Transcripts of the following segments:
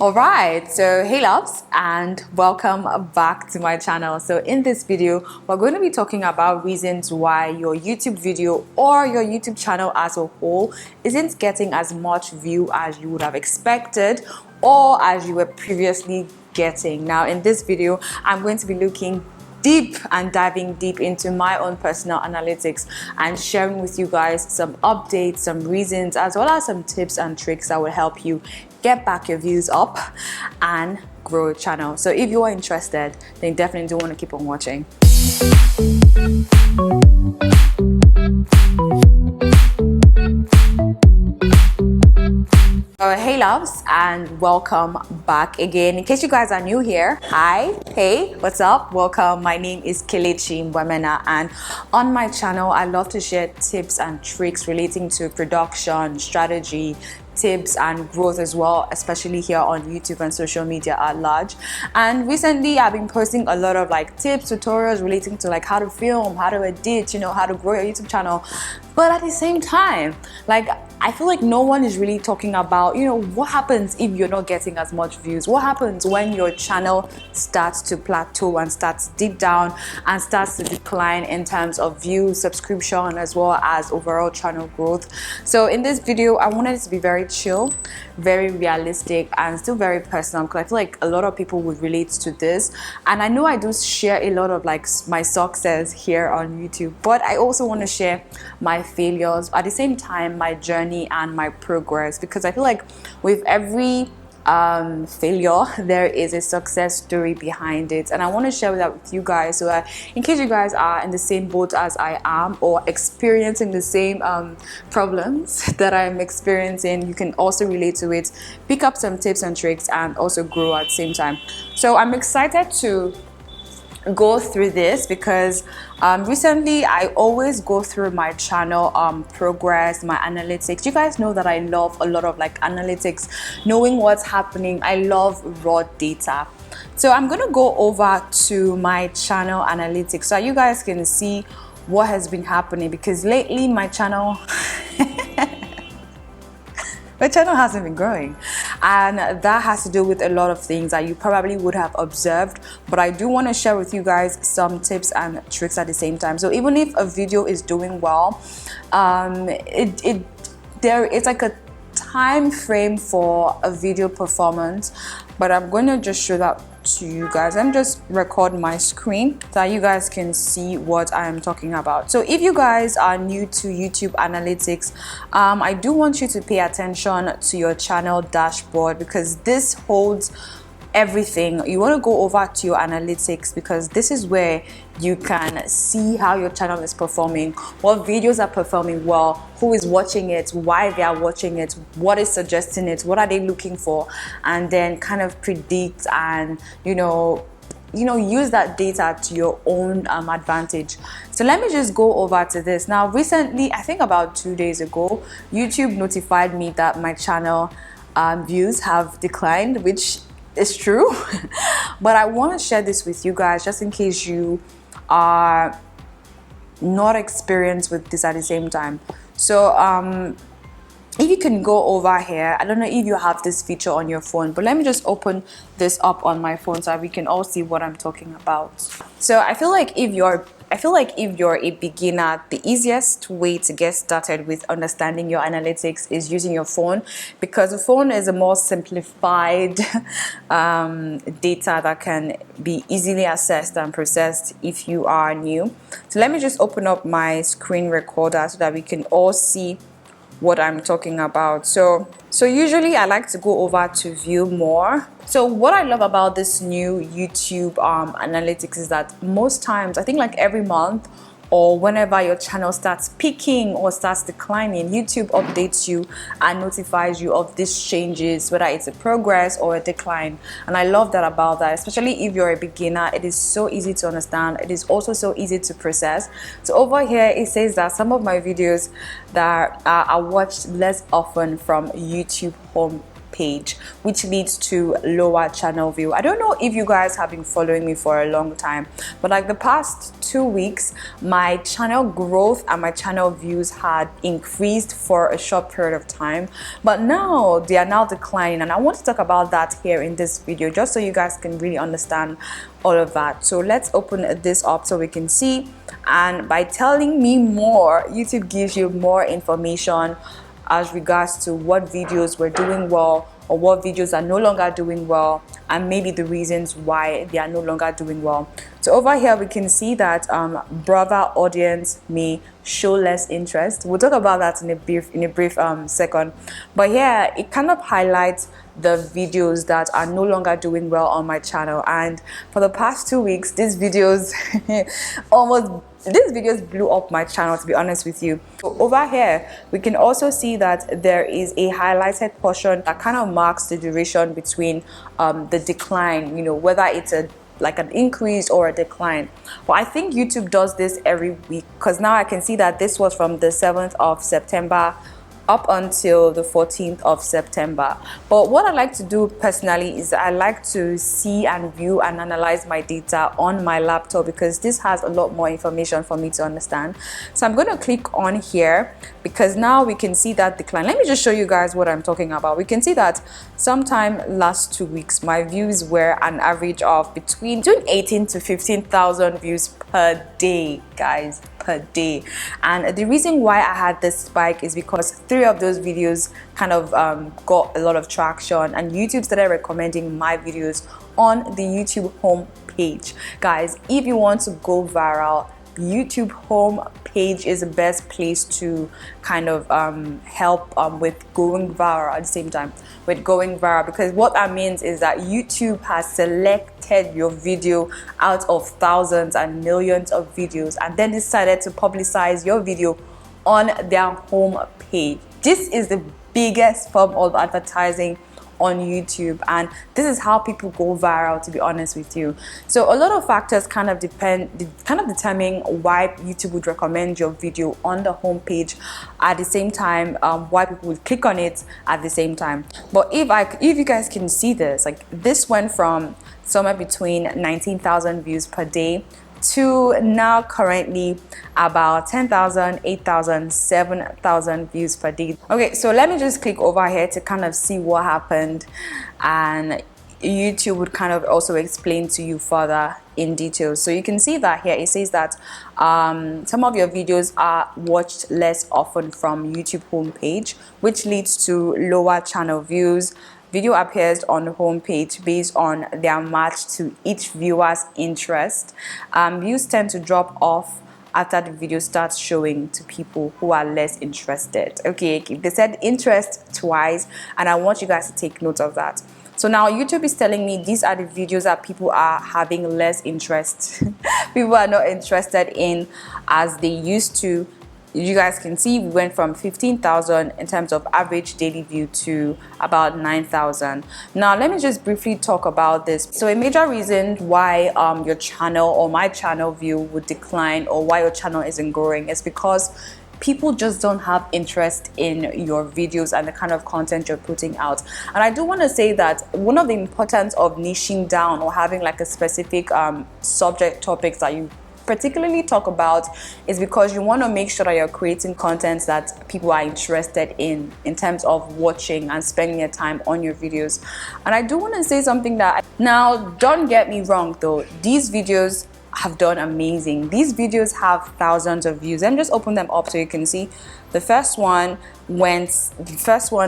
Alright, so hey loves and welcome back to my channel. So in this video we're going to be talking about reasons why your YouTube video or your YouTube channel as a whole isn't getting as much view as you would have expected or as you were previously getting. Now in this video I'm going to be looking deep and diving deep into my own personal analytics and sharing with you guys some updates, some reasons, as well as some tips and tricks that will help you get back your views up and grow a channel. So if you are interested, then definitely do want to keep on watching. Hey loves and welcome back again. In case you guys are new here, hi, hey, what's up? Welcome. My name is Kelechi mgbemena, and on my channel I love to share tips and tricks relating to production, strategy, tips and growth as well, especially here on YouTube and social media at large. And recently I've been posting a lot of tips, tutorials relating to how to film, how to edit, how to grow your YouTube channel. But at the same time, I feel like no one is really talking about, what happens if you're not getting as much views? What happens when your channel starts to plateau and starts deep down and starts to decline in terms of views, subscription, as well as overall channel growth? So in this video, I wanted it to be very chill, very realistic, and still very personal, because I feel like a lot of people would relate to this. And I know I do share a lot of my success here on YouTube, but I also want to share my failures, at the same time my journey and my progress, because I feel like with every failure there is a success story behind it, and I want to share that with you guys, so that in case you guys are in the same boat as I am or experiencing the same problems that I'm experiencing, you can also relate to it, pick up some tips and tricks, and also grow at the same time. So I'm excited to go through this because recently I always go through my channel progress, my analytics. You guys know that I love a lot of analytics, knowing what's happening. I love raw data. So I'm gonna go over to my channel analytics so you guys can see what has been happening, because lately my channel my channel hasn't been growing, and that has to do with a lot of things that you probably would have observed, but I do want to share with you guys some tips and tricks at the same time. So even if a video is doing well, it's like a time frame for a video performance, but I'm going to just show that to you guys. I'm just record my screen so that you guys can see what I am talking about. So if you guys are new to YouTube analytics, I do want you to pay attention to your channel dashboard, because this holds everything. You want to go over to your analytics, because this is where you can see how your channel is performing, what videos are performing well, who is watching it, why they are watching it, what is suggesting it, what are they looking for, and then kind of predict and use that data to your own advantage. So let me just go over to this. Now recently, I think about 2 days ago, YouTube notified me that my channel views have declined, which is true. But I want to share this with you guys just in case you are not experienced with this at the same time. So if you can go over here, I don't know if you have this feature on your phone, but let me just open this up on my phone so that we can all see what I'm talking about. So I feel like if you're a beginner, the easiest way to get started with understanding your analytics is using your phone, because the phone is a more simplified data that can be easily accessed and processed if you are new. So let me just open up my screen recorder so that we can all see what I'm talking about. So usually I like to go over to view more. So what I love about this new YouTube analytics is that most times, I think every month or whenever your channel starts peaking or starts declining, YouTube updates you and notifies you of these changes, whether it's a progress or a decline. And I love that about that, especially if you're a beginner. It is so easy to understand. It is also so easy to process. So over here it says that some of my videos that are watched less often from YouTube home page, which leads to lower channel view. I don't know if you guys have been following me for a long time, but like the past 2 weeks, my channel growth and my channel views had increased for a short period of time, but now they are now declining, and I want to talk about that here in this video just so you guys can really understand all of that. So let's open this up so we can see, and by telling me more, YouTube gives you more information as regards to what videos were doing well or what videos are no longer doing well, and maybe the reasons why they are no longer doing well. So over here we can see that brother audience may show less interest. We'll talk about that in a brief second, but here it kind of highlights the videos that are no longer doing well on my channel. And for the past 2 weeks, these videos blew up my channel, to be honest with you. So over here we can also see that there is a highlighted portion that kind of marks the duration between the decline, you know, whether it's like an increase or a decline. But I think YouTube does this every week, because now I can see that this was from the 7th of September up until the 14th of September. But what I like to do personally is I like to see and view and analyze my data on my laptop, because this has a lot more information for me to understand. So I'm going to click on here, because now we can see that decline. Let me just show you guys what I'm talking about. We can see that sometime last 2 weeks my views were an average of between 18 to 15,000 views per day, guys, per day. And the reason why I had this spike is because 3 of those videos kind of got a lot of traction, and YouTube started recommending my videos on the YouTube home page. Guys, if you want to go viral, YouTube home page is the best place to kind of help with going viral at the same time with going viral, because what that means is that YouTube has selected your video out of thousands and millions of videos and then decided to publicize your video on their home page. This is the biggest form of advertising on YouTube, and this is how people go viral, to be honest with you. So a lot of factors kind of determine why YouTube would recommend your video on the homepage at the same time, why people would click on it at the same time. But if you guys can see this, like this went from somewhere between 19,000 views per day to now currently about 10,000, 8,000, 7,000 views per day. Okay, so let me just click over here to kind of see what happened, and YouTube would kind of also explain to you further in detail. So you can see that here it says that some of your videos are watched less often from YouTube homepage, which leads to lower channel views. Video appears on the homepage based on their match to each viewer's interest. Views tend to drop off after the video starts showing to people who are less interested. Okay, they said interest twice, and I want you guys to take note of that. So now YouTube is telling me these are the videos that people are having less interest. People are not interested in as they used to. You guys can see we went from 15,000 in terms of average daily view to about 9,000. Now let me just briefly talk about this. So a major reason why your channel or my channel view would decline, or why your channel isn't growing, is because people just don't have interest in your videos and the kind of content you're putting out. And I do want to say that one of the importance of niching down or having like a specific subject topics that you particularly talk about is because you want to make sure that you're creating content that people are interested in terms of watching and spending their time on your videos. And I do want to say something that, now don't get me wrong though, these videos have done amazing. These videos have thousands of views. Let me just open them up so you can see. The first one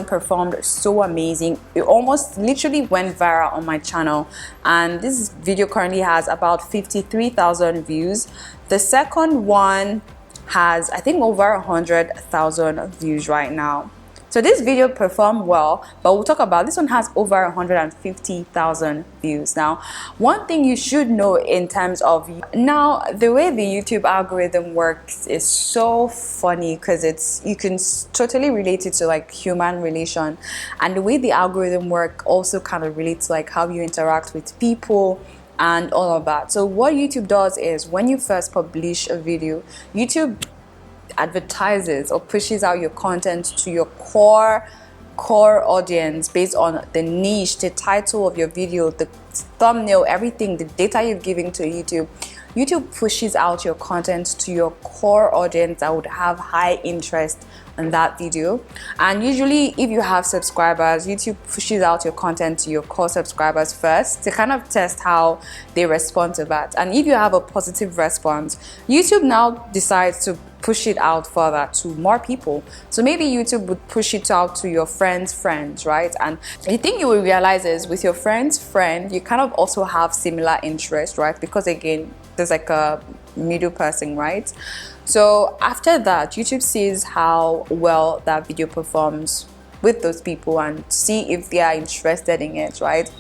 performed so amazing. It almost literally went viral on my channel, and this video currently has about 53,000 views. The second one has, I think, over 100,000 views right now. So this video performed well, but we'll talk about this one has over 150,000 views. Now, one thing you should know in terms of, now the way the YouTube algorithm works is so funny, because you can totally relate it to like human relation, and the way the algorithm work also kind of relates to like how you interact with people and all of that. So what YouTube does is, when you first publish a video, YouTube advertises or pushes out your content to your core core audience based on the niche, the title of your video, the thumbnail, everything, the data you're giving to YouTube, YouTube pushes out your content to your core audience that would have high interest in that video. And usually if you have subscribers, YouTube pushes out your content to your core subscribers first to kind of test how they respond to that. And if you have a positive response, YouTube now decides to push it out further to more people. So maybe YouTube would push it out to your friends' friends, right? And the thing you will realize is with your friend's friend, you kind of also have similar interest, right? Because again, there's like a middle person, right? So after that, YouTube sees how well that video performs with those people and see if they are interested in it, right?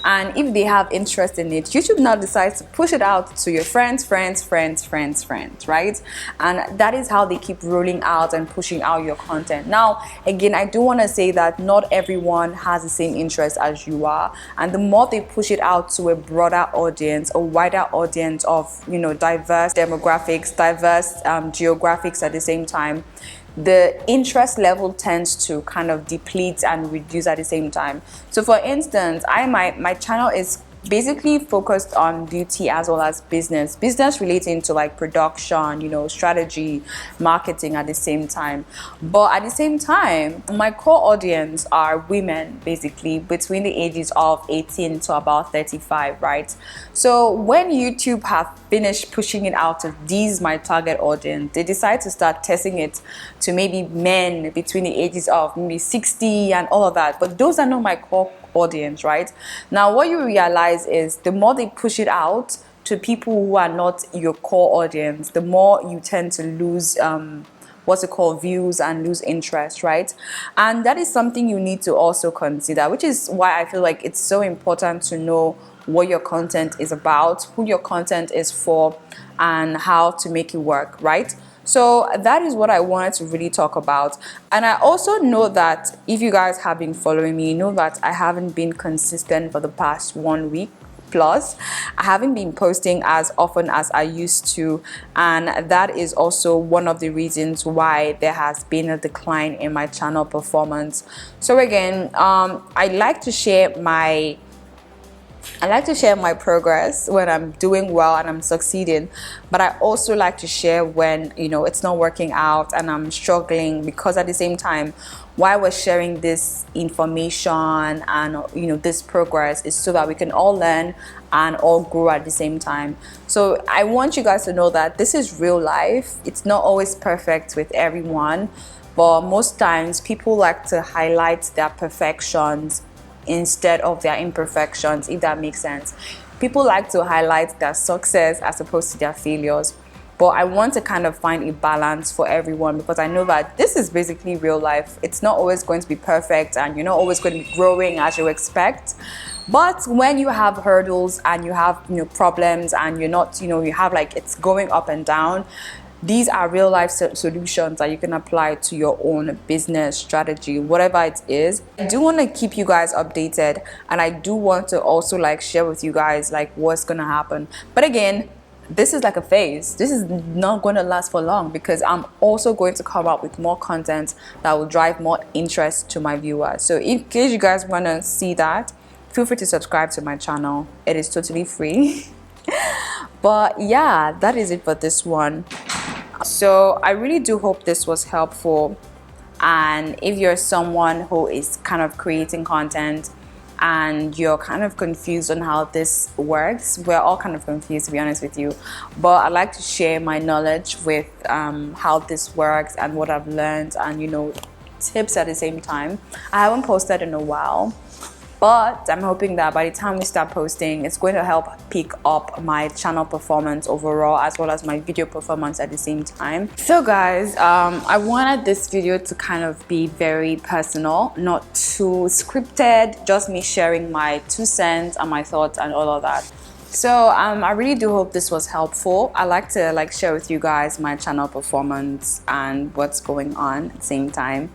And if they have interest in it, YouTube now decides to push it out to your friends, right? And that is how they keep rolling out and pushing out your content. Now, again, I do want to say that not everyone has the same interest as you are. And the more they push it out to a broader audience, a wider audience of, you know, diverse demographics, diverse geographics at the same time, the interest level tends to kind of deplete and reduce at the same time. So for instance, my channel is basically focused on beauty as well as business relating to like production, you know, strategy, marketing at the same time. But at the same time, my core audience are women, basically between the ages of 18 to about 35, right? So when YouTube have finished pushing it out to these my target audience, they decide to start testing it to maybe men between the ages of maybe 60 and all of that. But those are not my core audience, right? Now what you realize is the more they push it out to people who are not your core audience, the more you tend to lose views and lose interest, right? And that is something you need to also consider, which is why I feel like it's so important to know what your content is about, who your content is for, and how to make it work, right? So that is what I wanted to really talk about. And I also know that if you guys have been following me, you know that I haven't been consistent for the past 1 week plus. I haven't been posting as often as I used to, and that is also one of the reasons why there has been a decline in my channel performance. So again, I like to share my progress when I'm doing well and I'm succeeding, but I also like to share when, you know, it's not working out and I'm struggling, because at the same time, why we're sharing this information and, you know, this progress is so that we can all learn and all grow at the same time. So I want you guys to know that this is real life. It's not always perfect with everyone, but most times people like to highlight their perfections instead of their imperfections, if that makes sense. People like to highlight their success as opposed to their failures. But I want to kind of find a balance for everyone, because I know that this is basically real life. It's not always going to be perfect and you're not always going to be growing as you expect. But when you have hurdles and you have, you know, problems and you're not, you know, you have like it's going up and down, these are real life solutions that you can apply to your own business strategy, whatever it is. I do want to keep you guys updated, and I do want to also like share with you guys like what's gonna happen. But again, this is like a phase. This is not going to last for long, because I'm also going to come up with more content that will drive more interest to my viewers. So in case you guys want to see that, feel free to subscribe to my channel. It is totally free. But yeah, that is it for this one. So I really do hope this was helpful, and if you're someone who is kind of creating content and you're kind of confused on how this works, we're all kind of confused, to be honest with you, but I like to share my knowledge with how this works and what I've learned, and, you know, tips at the same time. I haven't posted in a while, but I'm hoping that by the time we start posting, it's going to help pick up my channel performance overall, as well as my video performance at the same time. So guys, I wanted this video to kind of be very personal, not too scripted, just me sharing my 2 cents and my thoughts and all of that. So I really do hope this was helpful. I like to share with you guys my channel performance and what's going on at the same time.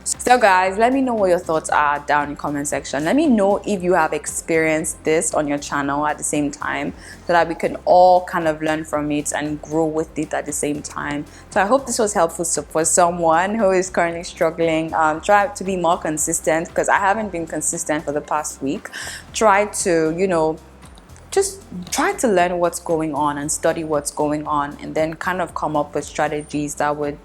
So guys, let me know what your thoughts are down in the comment section. Let me know if you have experienced this on your channel at the same time, so that we can all kind of learn from it and grow with it at the same time. So I hope this was helpful for someone who is currently struggling. Try to be more consistent, because I haven't been consistent for the past week. Try to, you know, just try to learn what's going on and study what's going on, and then kind of come up with strategies that would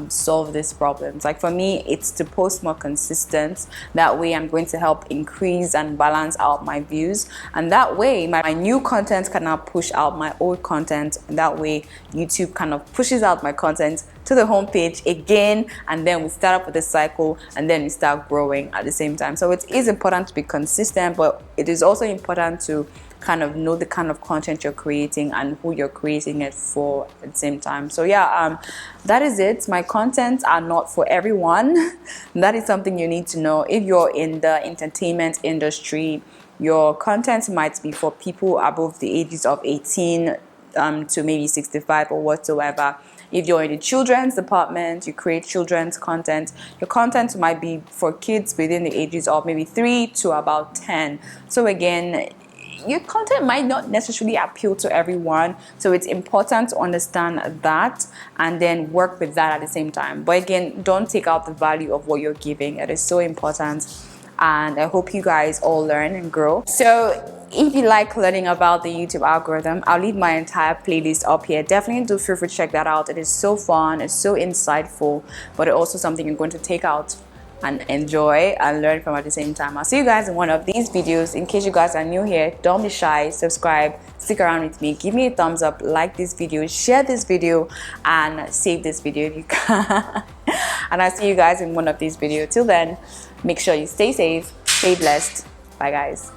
solve these problems. Like for me, it's to post more consistent. That way I'm going to help increase and balance out my views, and that way my new content can now push out my old content, and that way YouTube kind of pushes out my content to the homepage again, and then we start up with the cycle, and then we start growing at the same time. So it is important to be consistent, but it is also important to kind of know the kind of content you're creating and who you're creating it for at the same time. So yeah, that is it. My contents are not for everyone. That is something you need to know. If you're in the entertainment industry, your content might be for people above the ages of 18 to maybe 65 or whatsoever. If you're in the children's department, you create children's content, your content might be for kids within the ages of maybe 3 to about 10. So again, your content might not necessarily appeal to everyone, so it's important to understand that and then work with that at the same time. But again, don't take out the value of what you're giving. It is so important, and I hope you guys all learn and grow. So if you like learning about the YouTube algorithm, I'll leave my entire playlist up here. Definitely do feel free to check that out. It is so fun, it's so insightful, but it's also something you're going to take out and enjoy and learn from at the same time. I'll see you guys in one of these videos. In case you guys are new here, don't be shy, subscribe, stick around with me, give me a thumbs up, like this video, share this video, and save this video if you can. And I'll see you guys in one of these videos. Till then, make sure you stay safe, stay blessed. Bye guys.